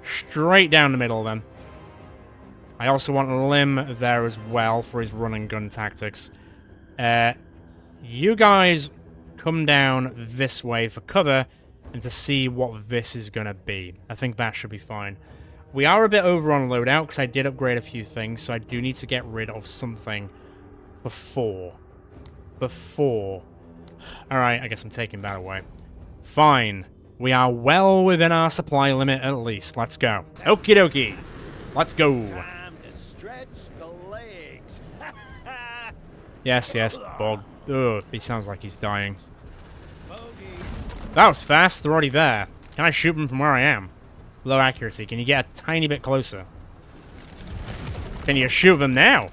straight down the middle, then. I also want Lim there as well for his run and gun tactics. You guys come down this way for cover and to see what this is going to be. I think that should be fine. We are a bit over on loadout because I did upgrade a few things, so I do need to get rid of something before. Alright, I guess I'm taking that away. Fine. We are well within our supply limit at least. Let's go. Okie dokie. Let's go. stretch the legs. Yes, Bog. Ugh, he sounds like he's dying. That was fast. They're already there. Can I shoot them from where I am? Low accuracy. Can you get a tiny bit closer? Can you shoot them now?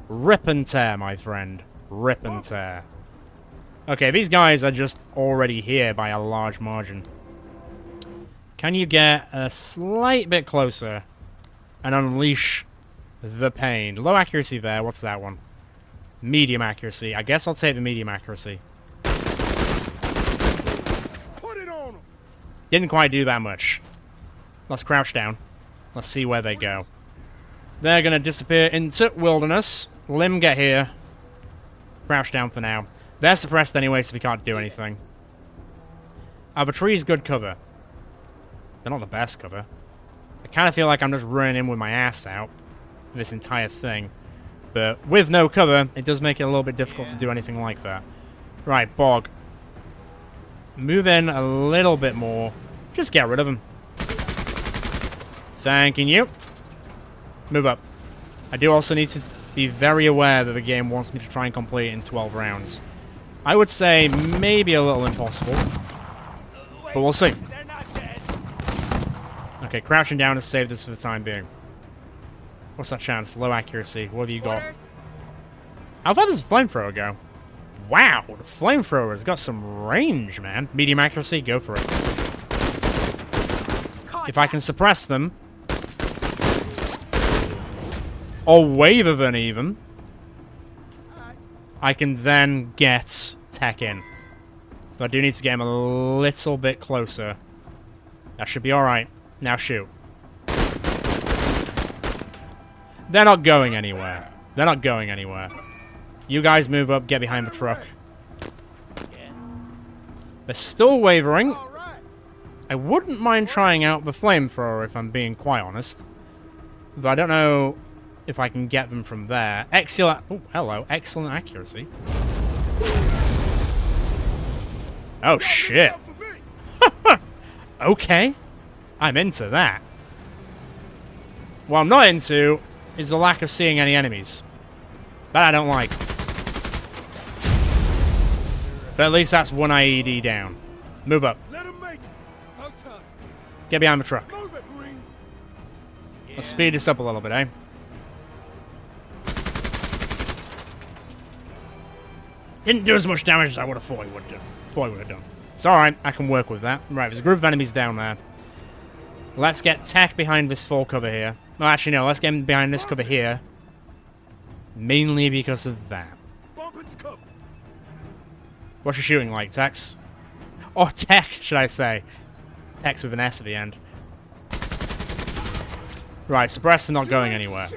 Rip and tear, my friend. Rip and tear. Okay, these guys are just already here by a large margin. Can you get a slight bit closer and unleash the pain? Low accuracy there. What's that one? Medium accuracy. I guess I'll take the medium accuracy. Put it on 'em. Didn't quite do that much. Let's crouch down. Let's see where they go. They're going to disappear into wilderness. Lim, get here. Crouch down for now. They're suppressed anyway, so we can't do anything. The tree's good cover. They're not the best cover. I kind of feel like I'm just running in with my ass out for this entire thing. But with no cover, it does make it a little bit difficult to do anything like that. Right, Bog. Move in a little bit more. Just get rid of him. Thanking you. Move up. I do also need to be very aware that the game wants me to try and complete it in 12 rounds. I would say maybe a little impossible. But we'll see. They're not dead. Okay, crouching down has saved us for the time being. What's that chance? Low accuracy. What have you got? Orders. How far does the flamethrower go? Wow, the flamethrower's got some range, man. Medium accuracy, go for it. If I can suppress them, or waver them even, I can then get tech in. But I do need to get him a little bit closer. That should be alright. Now shoot. They're not going anywhere. They're not going anywhere. You guys move up, get behind the truck. They're still wavering. I wouldn't mind trying out the flamethrower if I'm being quite honest. But I don't know if I can get them from there. Excellent. Oh, hello. Excellent accuracy. Oh, shit. Okay. I'm into that. What I'm not into is the lack of seeing any enemies. That I don't like. But at least that's one IED down. Move up. Let 'em make it. No time. Get behind the truck. Move it, Marines. Let's speed this up a little bit, eh? Didn't do as much damage as I would have thought it would do. It's alright, I can work with that. Right, there's a group of enemies down there. Let's get tech behind this full cover here. No, actually no, let's get behind this cover here. Mainly because of that. Bump its cover. What's your shooting like, Tex? Or Tech, should I say. Tex with an S at the end. Right, suppressed and not going anywhere.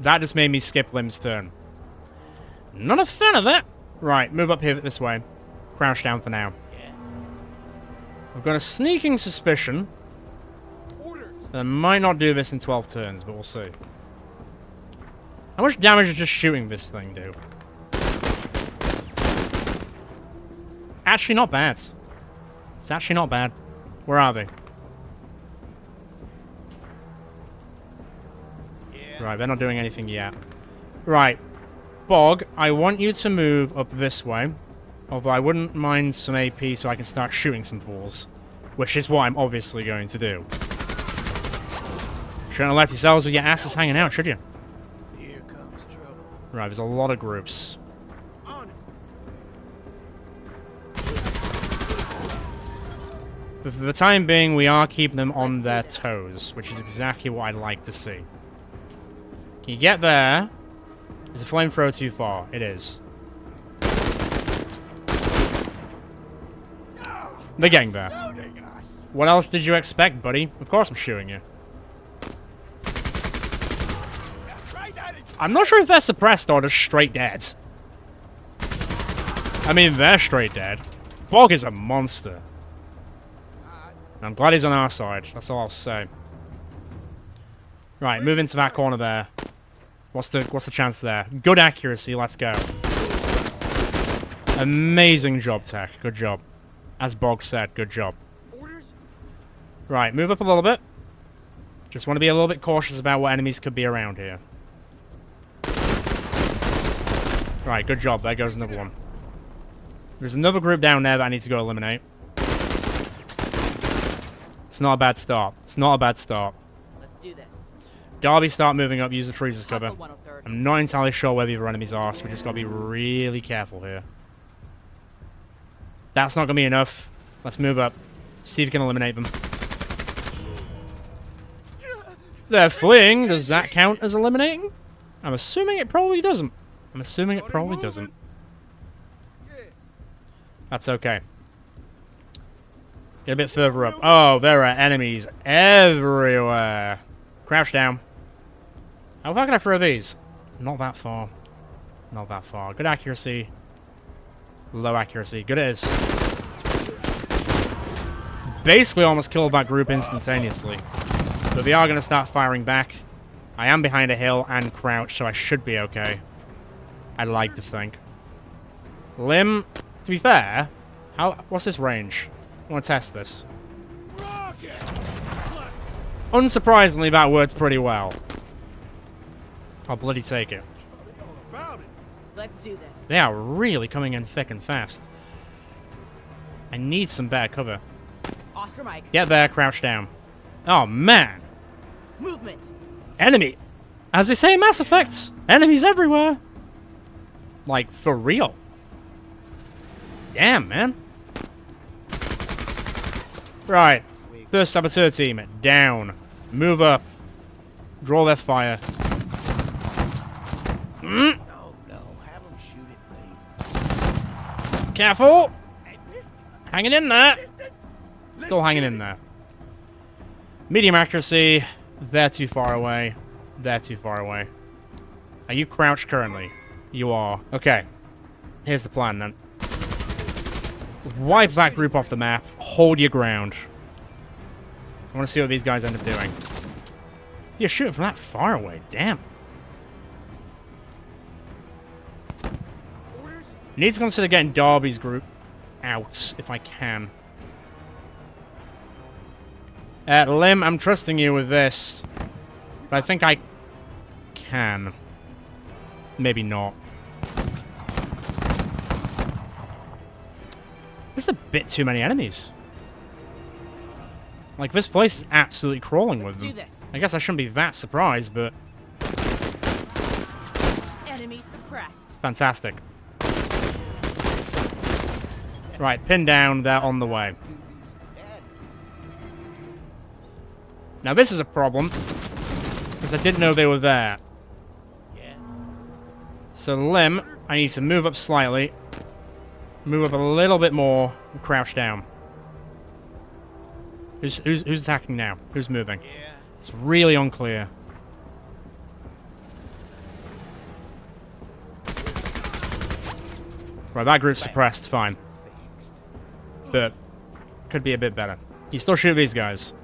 That just made me skip Lim's turn. Not a fan of that. Right, move up here this way. Crouch down for now. I've got a sneaking suspicion that I might not do this in 12 turns, but we'll see. How much damage does just shooting this thing do? Actually not bad. It's actually not bad. Where are they? Right, they're not doing anything yet. Right. Bog, I want you to move up this way. Although I wouldn't mind some AP so I can start shooting some fools. Which is what I'm obviously going to do. Shouldn't have left yourselves with your asses hanging out, should you? Here comes trouble. Right, there's a lot of groups. On it. But for the time being, we are keeping them on their toes, which is exactly what I'd like to see. Can you get there? Is the flamethrower too far? It is. They're getting there. What else did you expect, buddy? Of course I'm shooting you. I'm not sure if they're suppressed or just straight dead. I mean, they're straight dead. Bog is a monster. I'm glad he's on our side. That's all I'll say. Right, move into that corner there. What's the chance there? Good accuracy, let's go. Amazing job, Tech. Good job. As Bog said, good job. Orders? Right, move up a little bit. Just want to be a little bit cautious about what enemies could be around here. Right, good job. There goes another one. There's another group down there that I need to go eliminate. It's not a bad start. It's not a bad start. Let's do this. Darby, start moving up. Use the trees as cover. Hustle 103rd. I'm not entirely sure where the other enemies are, so we just gotta be really careful here. That's not going to be enough. Let's move up. See if we can eliminate them. They're fleeing. Does that count as eliminating? I'm assuming it probably doesn't. I'm assuming it probably doesn't. That's okay. Get a bit further up. Oh, there are enemies everywhere. Crouch down. How far can I throw these? Not that far. Not that far. Good accuracy. Low accuracy. Good it is. Basically almost killed that group instantaneously. But they are going to start firing back. I am behind a hill and crouched, so I should be okay. I'd like to think. Lim, to be fair, what's this range? I want to test this. Unsurprisingly, that works pretty well. I'll bloody take it. Let's do this. They are really coming in thick and fast. I need some better cover. Oscar Mike. Get there, crouch down. Oh, man. Movement. Enemy. As they say in Mass Effect, enemies everywhere. Like, for real. Damn, man. Right. First Saboteur team, down. Move up. Draw their fire. No, have him shoot it, please. Careful. I missed. Hanging in there. Distance. Still hanging in there. Medium accuracy. They're too far away. They're too far away. Are you crouched currently? You are. Okay. Here's the plan then. Wipe that group off the map. Hold your ground. I want to see what these guys end up doing. You're shooting from that far away. Damn. Need to consider getting Darby's group out if I can. Lim, I'm trusting you with this. But I think I can. Maybe not. There's a bit too many enemies. Like, this place is absolutely crawling with them. Do this. I guess I shouldn't be that surprised, but... Enemy suppressed. Fantastic. Right, pin down, they're on the way. Now this is a problem, because I didn't know they were there. So Lim, I need to move up slightly. Move up a little bit more, and crouch down. Who's attacking now? Who's moving? It's really unclear. Right, that group's suppressed, fine. But could be a bit better. You still shoot these guys.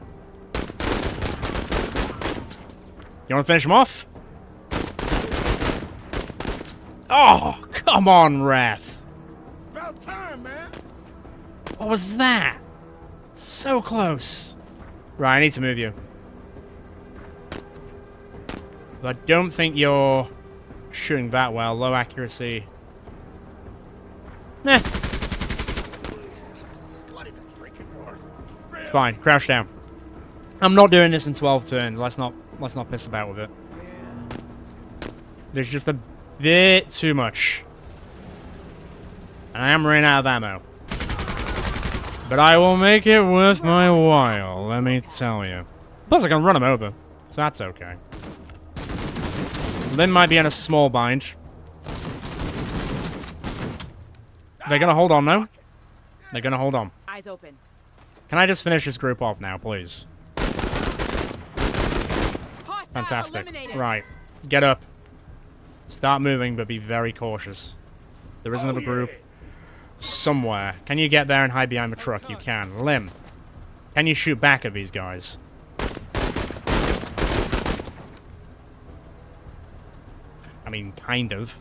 You want to finish them off? Oh, come on, Wrath. About time, man. What was that? So close. Right, I need to move you. But I don't think you're shooting that well. Low accuracy. Meh. What is a drinking worth? It's fine. Crouch down. I'm not doing this in 12 turns. Let's not piss about with it. There's just a bit too much. And I am running out of ammo. But I will make it worth my while, let me tell you. Plus I can run them over, so that's okay. Lynn might be in a small bind. They're gonna hold on now. They're gonna hold on. Eyes open. Can I just finish this group off now, please? Hostile Fantastic. eliminated. Right. Get up. Start moving, but be very cautious. There is another group somewhere. Can you get there and hide behind the truck? You can. Lim, can you shoot back at these guys? I mean, kind of.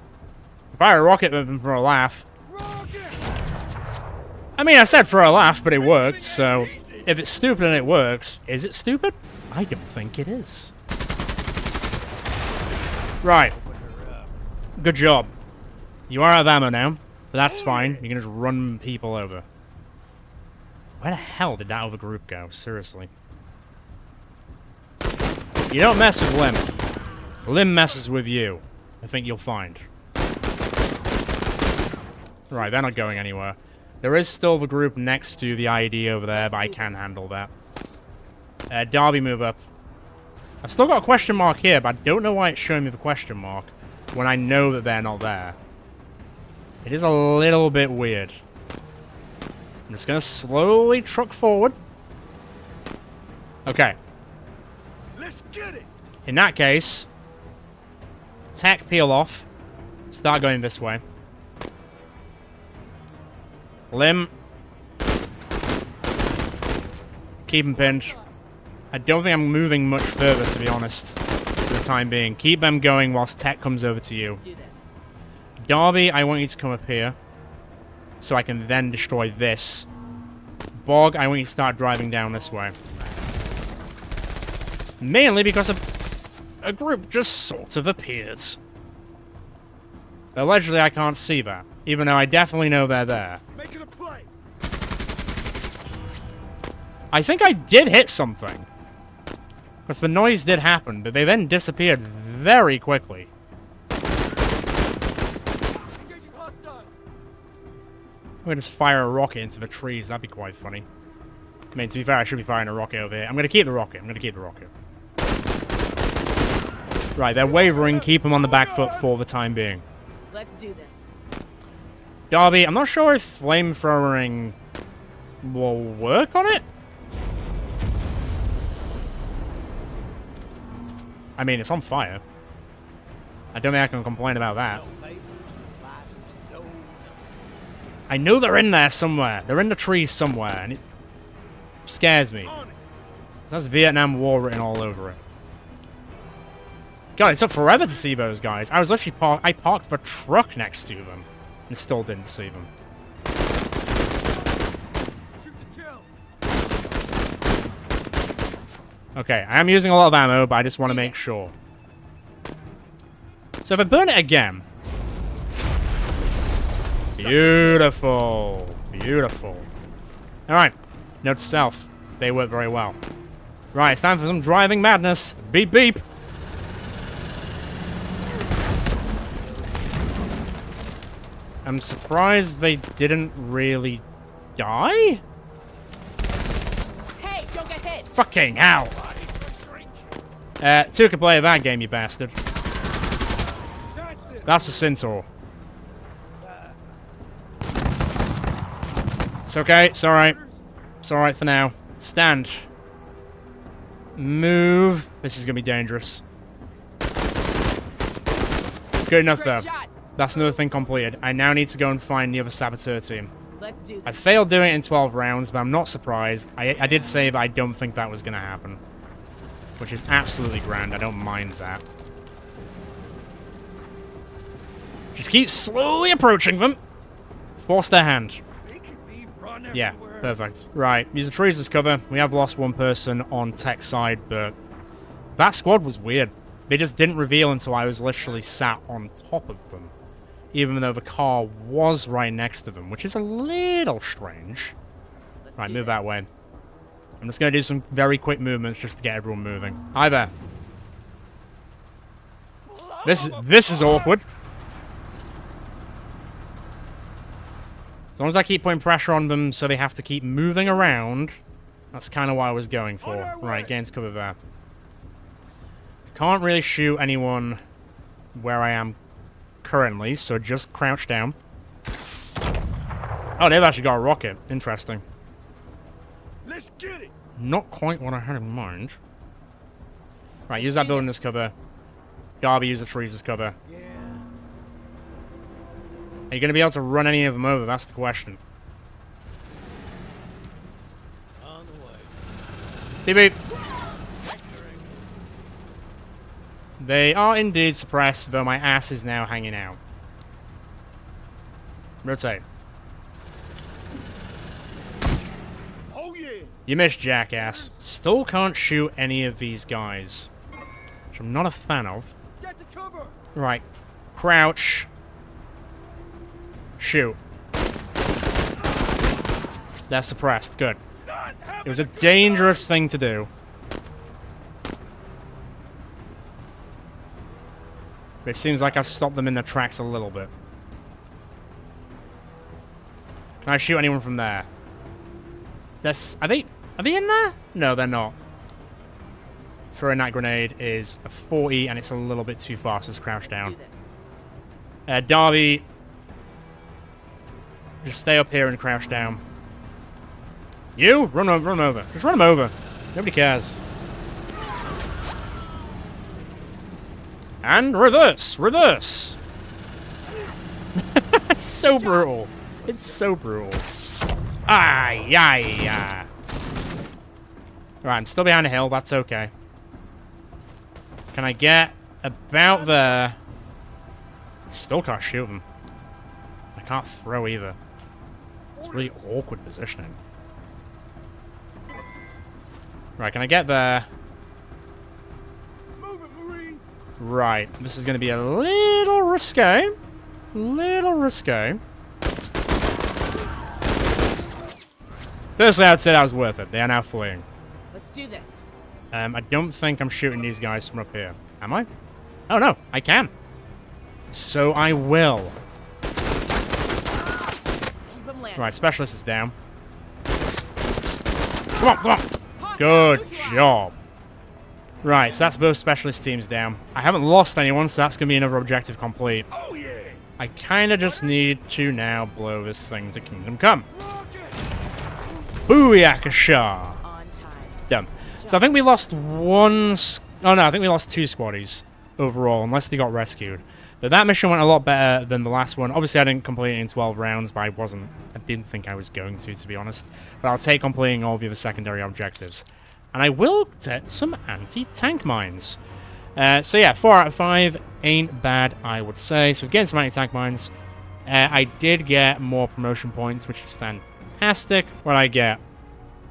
Fire a rocket at them for a laugh. I mean, I said for a laugh, but it worked, so... If it's stupid and it works, is it stupid? I don't think it is. Right. Good job. You are out of ammo now, but that's fine. You can just run people over. Where the hell did that other group go? Seriously. You don't mess with Lim. Lim messes with you. I think you'll find. Right, they're not going anywhere. There is still the group next to the ID over there, but I can handle that. Darby, move up. I've still got a question mark here, but I don't know why it's showing me the question mark when I know that they're not there. It is a little bit weird. I'm just going to slowly truck forward. Okay. Let's get it. In that case, tech peel off. Start going this way. Limb. Keep him pinned. I don't think I'm moving much further, to be honest, for the time being. Keep them going whilst tech comes over to you. Let's do this. Darby, I want you to come up here, so I can then destroy this. Bog, I want you to start driving down this way. Mainly because a group just sort of appeared. Allegedly, I can't see that, even though I definitely know they're there. Making a play. I think I did hit something. Because the noise did happen, but they then disappeared very quickly. Engaging hostile. I'm gonna just fire a rocket into the trees. That'd be quite funny. I mean, to be fair, I should be firing a rocket over here. I'm gonna keep the rocket. Right, they're wavering. Keep them on the back foot for the time being. Let's do this. Darby, I'm not sure if flamethrowing will work on it. I mean, it's on fire. I don't think I can complain about that. No labels, no license, no. I know they're in there somewhere. They're in the trees somewhere, and it scares me. On it. That's Vietnam War written all over it. God, it took forever to see those guys. I was literally I parked the truck next to them, and still didn't see them. Shoot to kill. Okay, I am using a lot of ammo, but I just want to See make this. sure. So if I burn it again... Beautiful. Beautiful. Alright. Note to self. They work very well. Right, it's time for some driving madness. Beep, beep. I'm surprised they didn't really die? Hey, don't get hit. Fucking hell. Two can play that game, you bastard. That's it. That's a Centaur. It's okay, it's alright. It's alright for now. Stand. Move. This is gonna be dangerous. Good enough, though. Great shot. That's another thing completed. I now need to go and find the other Saboteur team. Let's do I this. failed doing it in 12 rounds, but I'm not surprised. I did say that I don't think that was gonna happen. Which is absolutely grand. I don't mind that. Just keep slowly approaching them. Force their hand. Making me run Yeah, everywhere. perfect. Right, use the trees as cover. We have lost one person on tech side, but that squad was weird. They just didn't reveal until I was literally sat on top of them. Even though the car was right next to them, which is a little strange. Let's Right, do move this. that way. I'm just going to do some very quick movements just to get everyone moving. Hi there. This is awkward. As long as I keep putting pressure on them so they have to keep moving around, that's kind of what I was going for. Right, get into cover there. Can't really shoot anyone where I am currently, so just crouch down. Oh, they've actually got a rocket. Interesting. Let's get it. Not quite what I had in mind. Right, use that building as cover. Darby, use the trees as cover. Yeah. Are you going to be able to run any of them over? That's the question. On the way. Beep beep. They are indeed suppressed, though my ass is now hanging out. Rotate. Oh yeah. You missed, jackass. Still can't shoot any of these guys, which I'm not a fan of. Get to cover. Right. Crouch. Shoot. They're suppressed. Good. Not having It was a dangerous thing to do. But it seems like I've stopped them in their tracks a little bit. Can Can I shoot anyone from there? Are they in there? No, they're not. Throwing that grenade is a 40, and it's a little bit too fast. Let's crouch down. Let's do this. Darby, just stay up here and crouch down. You? Run him over. Just run him over. Nobody cares. And reverse! Reverse! It's so brutal. It's so brutal. Right, I'm still behind the hill. That's okay. Can I get about there? Still can't shoot him. I can't throw either. It's really awkward positioning. Right, can I get there? Move it, Marines! Right, this is going to be a little risque. Little risque. Firstly, I'd say that was worth it. They are now fleeing. Let's do this. I don't think I'm shooting these guys from up here. Am I? Oh, no, I can. So I will. Keep them landing. Right, specialist is down. Come on, come on. Good job. Right, so that's both specialist teams down. I haven't lost anyone, so that's going to be another objective complete. Oh yeah! I kind of just need to now blow this thing to Kingdom Come. Roger! Booyakasha. On time. Done. So I think we lost one... Oh no, I think we lost 2 squaddies overall, unless they got rescued. But that mission went a lot better than the last one. Obviously, I didn't complete it in 12 rounds, but I didn't think I was going to be honest. But I'll take completing all the other secondary objectives. And I will get some anti-tank mines. So yeah, 4 out of 5 ain't bad, I would say. So getting some anti-tank mines. I did get more promotion points, which is fantastic. What I get?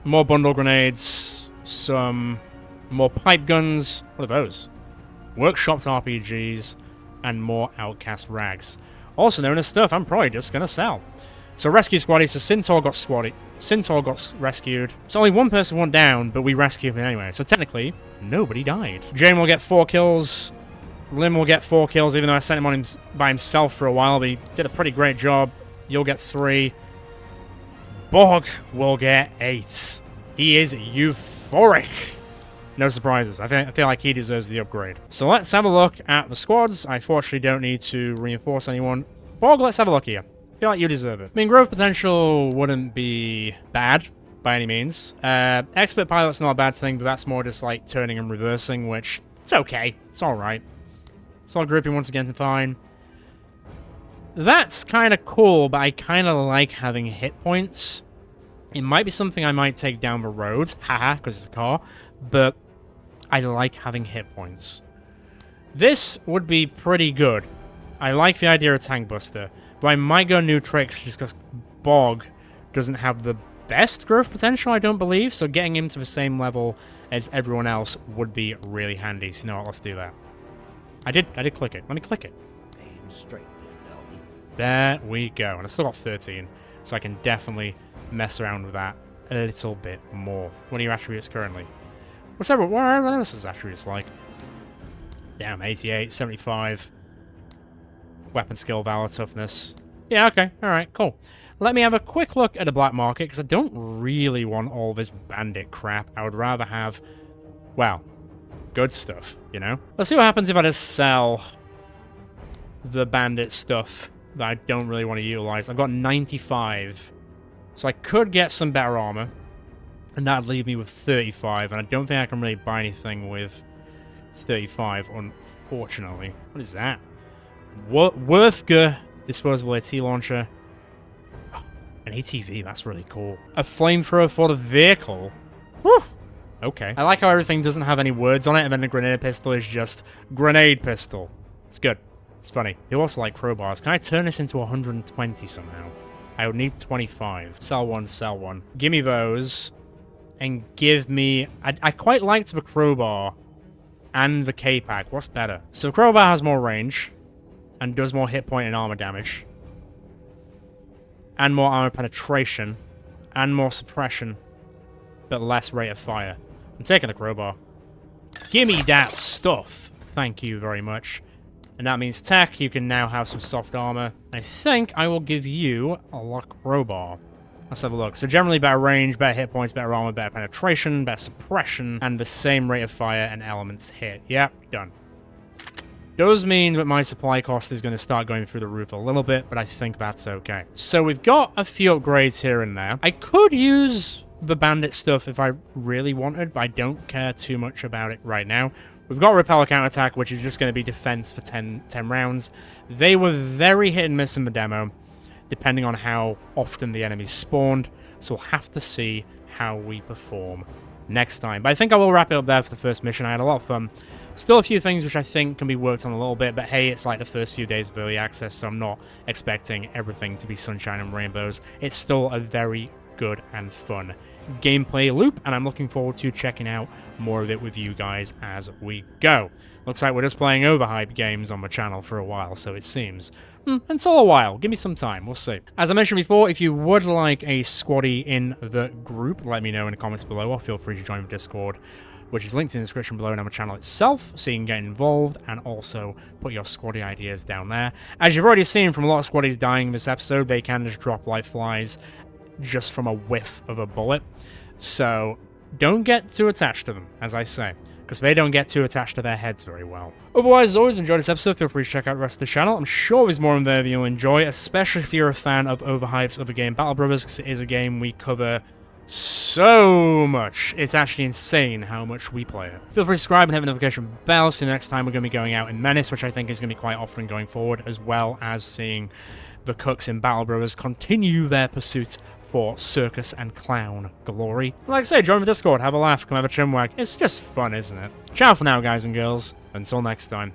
More bundle grenades, some more pipe guns. What are those? Workshopped RPGs, and more outcast rags. Also known as stuff I'm probably just gonna sell. So rescue squaddy, so Sintor got rescued. So only one person went down, but we rescued him anyway. So technically, nobody died. Jane will get 4 kills. Lim will get 4 kills, even though I sent him on by himself for a while, but he did a pretty great job. You'll get 3. Borg will get 8. He is euphoric. No surprises. I feel like he deserves the upgrade. So let's have a look at the squads. I fortunately don't need to reinforce anyone. Borg, let's have a look here. I feel like you deserve it. I mean, growth potential wouldn't be bad by any means. Expert pilot's not a bad thing, but that's more just like turning and reversing, which it's okay. It's alright. Solid grouping once again fine. That's kind of cool, but I kind of like having hit points. It might be something I might take down the road, haha, because it's a car, but I like having hit points. This would be pretty good. I like the idea of Tank Buster, but I might go new tricks just because Bog doesn't have the best growth potential, I don't believe, so getting him to the same level as everyone else would be really handy. So you know what, let's do that. I did click it. Let me click it. Aim straight, Nelly. There we go. And I still got 13, so I can definitely mess around with that a little bit more. What are your attributes currently? What else is attributes like? Damn, 88, 75. Weapon skill, valor, toughness. Yeah, okay. Alright, cool. Let me have a quick look at the black market, because I don't really want all this bandit crap. I would rather have, well, good stuff, you know? Let's see what happens if I just sell the bandit stuff that I don't really want to utilize. I've got 95. So I could get some better armor, and that'd leave me with 35, and I don't think I can really buy anything with 35, unfortunately. What is that? Worthger disposable AT launcher. Oh, an ATV, that's really cool. A flamethrower for the vehicle. Whew. Okay. I like how everything doesn't have any words on it, and then the grenade pistol is just grenade pistol. It's good. It's funny. You also like crowbars. Can I turn this into 120 somehow? I would need 25. Sell one, sell one. Give me those. And give me... I quite liked the crowbar and the K-Pack. What's better? So the crowbar has more range and does more hit point and armor damage. And more armor penetration. And more suppression. But less rate of fire. I'm taking the crowbar. Gimme that stuff. Thank you very much. And that means tech, you can now have some soft armor. I think I will give you a crowbar. Let's have a look. So generally better range, better hit points, better armor, better penetration, better suppression, and the same rate of fire and elements hit. Yep, done. Does mean that my supply cost is going to start going through the roof a little bit, but I think that's okay. So we've got a few upgrades here and there. I could use the bandit stuff if I really wanted, but I don't care too much about it right now. We've got Repeller Counterattack, which is just going to be defense for 10 rounds. They were very hit and miss in the demo, depending on how often the enemies spawned, so we'll have to see how we perform next time. But I think I will wrap it up there for the first mission. I had a lot of fun. Still a few things which I think can be worked on a little bit, but hey, it's like the first few days of early access, so I'm not expecting everything to be sunshine and rainbows. It's still a very good and fun gameplay loop, and I'm looking forward to checking out more of it with you guys as we go. Looks like we're just playing Overhype games on my channel for a while, so it seems. And so a while. Give me some time. We'll see. As I mentioned before, if you would like a squaddy in the group, let me know in the comments below, or feel free to join the Discord, which is linked in the description below and on my channel itself, so you can get involved and also put your squaddy ideas down there. As you've already seen from a lot of squaddies dying in this episode, they can just drop like flies just from a whiff of a bullet. So don't get too attached to them, as I say, because they don't get too attached to their heads very well. Otherwise, as always, enjoy this episode. Feel free to check out the rest of the channel. I'm sure there's more in there that you'll enjoy, especially if you're a fan of Overhype's other game, Battle Brothers, because it is a game we cover so much. It's actually insane how much we play it. Feel free to subscribe and hit the notification bell, so next time we're going to be going out in Menace, which I think is going to be quite often going forward, as well as seeing the cooks in Battle Brothers continue their pursuit for circus and clown glory. Like I say, join the Discord, have a laugh, come have a chinwag. It's just fun, isn't it? Ciao for now, guys and girls. Until next time.